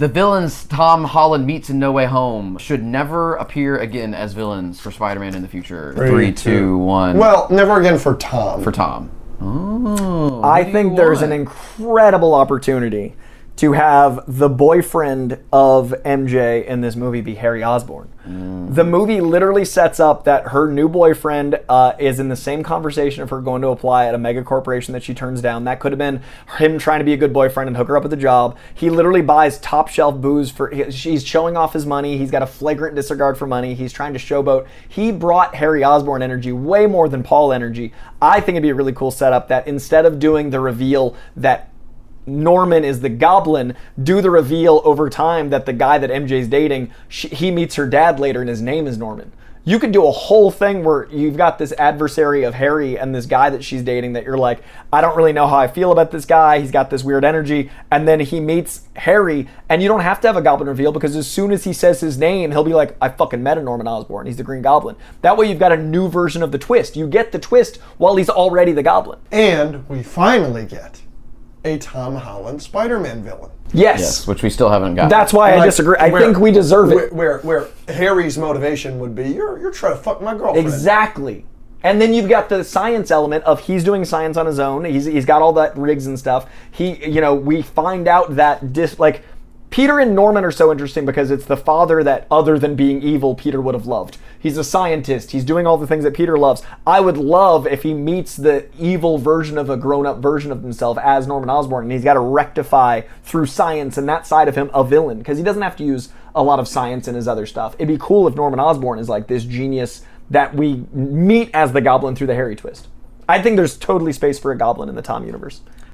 The villains Tom Holland meets in No Way Home should never appear again as villains for Spider-Man in the future. 3, 2, 1. Well, never again for Tom. For Tom. Oh, I think there's an incredible opportunity to have the boyfriend of MJ in this movie be Harry Osborn. The movie literally sets up that her new boyfriend is in the same conversation of her going to apply at a mega corporation that she turns down. That could have been him trying to be a good boyfriend and hook her up with a job. He literally buys top shelf booze he's showing off his money. He's got a flagrant disregard for money. He's trying to showboat. He brought Harry Osborn energy way more than Paul energy. I think it'd be a really cool setup that instead of doing the reveal that Norman is the Goblin, do the reveal over time that the guy that MJ's dating, he meets her dad later and his name is Norman. You could do a whole thing where you've got this adversary of Harry and this guy that she's dating that you're like, I don't really know how I feel about this guy. He's got this weird energy. And then he meets Harry and you don't have to have a Goblin reveal because as soon as he says his name, he'll be like, I fucking met a Norman Osborn. He's the Green Goblin. That way you've got a new version of the twist. You get the twist while he's already the Goblin. And we finally get a Tom Holland Spider-Man villain. Yes, which we still haven't got. That's why I disagree. I think we deserve it. Where Harry's motivation would be, you're trying to fuck my girlfriend. Exactly. And then you've got the science element of he's doing science on his own. He's got all that rigs and stuff. We find out that Peter and Norman are so interesting because it's the father that, other than being evil, Peter would have loved. He's a scientist. He's doing all the things that Peter loves. I would love if he meets the evil version of a grown-up version of himself as Norman Osborn, and he's got to rectify through science and that side of him a villain, because he doesn't have to use a lot of science in his other stuff. It'd be cool if Norman Osborn is like this genius that we meet as the Goblin through the Harry twist. I think there's totally space for a Goblin in the Tom universe.